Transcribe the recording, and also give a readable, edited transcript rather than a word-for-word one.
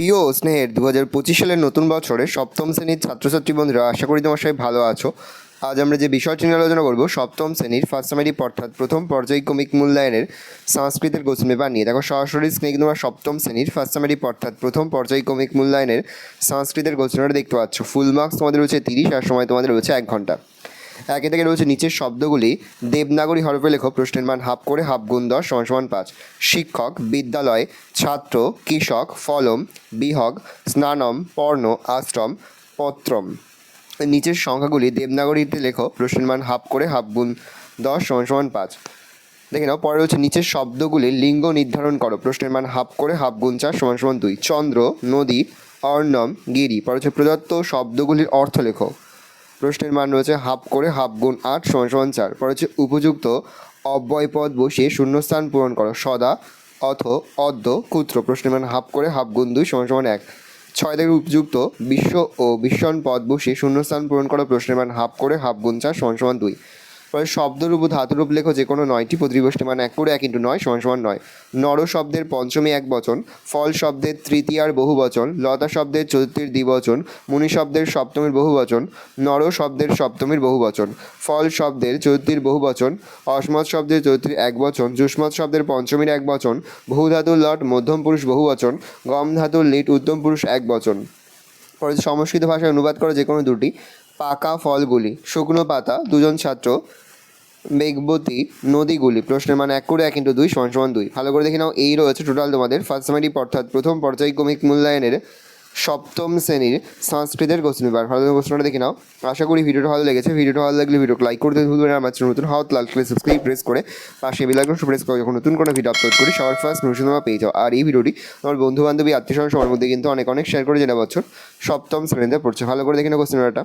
প্রিয় স্নেহের 2025 সালের নতুন বছরে সপ্তম শ্রেণীর ছাত্রছাত্রী বন্ধুরা, আশা করি তোমার সবাই ভালো আছো। আজ আমরা যে বিষয়টি নিয়ে আলোচনা করব সপ্তম শ্রেণীর ফার্স্ট সামারিক অর্থাৎ প্রথম পর্যায়ক্রমিক মূল্যায়নের সংস্কৃতের কোশ্চেন পেপার নিয়ে। দেখো সরাসরি স্ক্রিনে তোমরা সপ্তম শ্রেণীর ফার্স্ট সামারিক অর্থাৎ প্রথম পর্যায়ক্রমিক মূল্যায়নের সংস্কৃতের কোশ্চেনটা দেখতে পাচ্ছ। ফুল মার্কস তোমাদের রয়েছে 30 আর সময় তোমাদের রয়েছে 1 ঘন্টা। একে থেকে রয়েছে নিচের শব্দগুলি দেবনাগরী হরফে লেখো। প্রশ্নের মান হাফ করে হাফ গুণ 10 = 5। শিক্ষক, বিদ্যালয়, ছাত্র, কৃষক, ফলম, বিহগ, স্নানম, পর্ণ, আশ্রম, পত্রম। নিচের সংখ্যাগুলি দেবনাগরীতে লেখো। প্রশ্নের মান হাফ করে হাফ গুণ 10 = 5। দেখে নাও, পরে রয়েছে নিচের শব্দগুলির লিঙ্গ নির্ধারণ করো। প্রশ্নের মান হাফ করে হাফ গুণ 4 = 2। চন্দ্র, নদী, অর্ণব, গিরি। পরে হচ্ছে প্রদত্ত শব্দগুলির অর্থ লেখো। প্রশ্নের মান রয়েছে হাফ করে হাফ গুণ 8 = 4। পরে হচ্ছে উপযুক্ত অব্যয়পদ বসিয়ে শূন্যস্থান পূরণ করো। সদা, অথ, অদ্য, ক্ষুদ্র। প্রশ্নের মান হাফ করে হাফ গুণ 2 = 1। 6 থেকে উপযুক্ত বিশ্ব ও বিশ্বন পদ বসিয়ে শূন্যস্থান পূরণ করো। প্রশ্নের মান হাফ করে হাফ গুণ 4 = 2। পরে শব্দরূপ ও ধাতুরূপ লেখো যে কোনো 9টি। প্রতিবিষ্টি মান 1 করে 1 × 9 = 9। নর শব্দের পঞ্চমী এক বচন, ফল শব্দের তৃতীয়ার বহু বচন, লতা শব্দের চতুর্থীর দ্বিবচন, মুনি শব্দের সপ্তমীর বহু বচন, নর শব্দের সপ্তমীর বহু বচন, ফল শব্দের চতুর্থীর বহু বচন, অসমত শব্দের চতুর্থীর এক বচন, যুষ্মৎ শব্দের পঞ্চমীর এক বচন, বহু ধাতুর লট মধ্যম পুরুষ বহু বচন, গম ধাতুর লিট উত্তম পুরুষ এক বচন। পরে সংস্কৃত ভাষায় অনুবাদ করো যে কোনো দুটি। পাকা ফলগুলি, শুকনো পাতা, দুজন ছাত্র, বেগবতী, নদীগুলি। প্রশ্নের মান 1 করে 1 × 2 = 2। ভালো করে দেখে নাও, এই রয়েছে টোটাল তোমাদের ফার্স্ট সামারি অর্থাৎ প্রথম পর্যায়ক্রমিক মূল্যায়নের সপ্তম শ্রেণীর সংস্কৃতের কোশ্চেন পেপার। ভালো করে প্রশ্নটা দেখে নাও। আশা করি ভিডিওটা ভালো লেগেছে। ভিডিওটা ভালো লাগলে ভিডিওকে লাইক করতে ভুলবেন না। আমার চ্যানেল নতুন হওয়া লাল করে সাবস্ক্রাইব প্রেস করে পাশে বেল আইকন প্রেস করে যখন নতুন কোনো ভিডিও আপলোড করি সবার ফার্স্ট নোটিফিকেশন পেয়ে যাও। আর এই ভিডিওটি আমার বন্ধু বান্ধবী আত্মীয় স্বজন সবার মধ্যে কিন্তু অনেক শেয়ার করে, যেটা বছর সপ্তম শ্রেণীতে পড়ছে। ভালো করে দেখে নাও কোশ্চেন পেপারটা।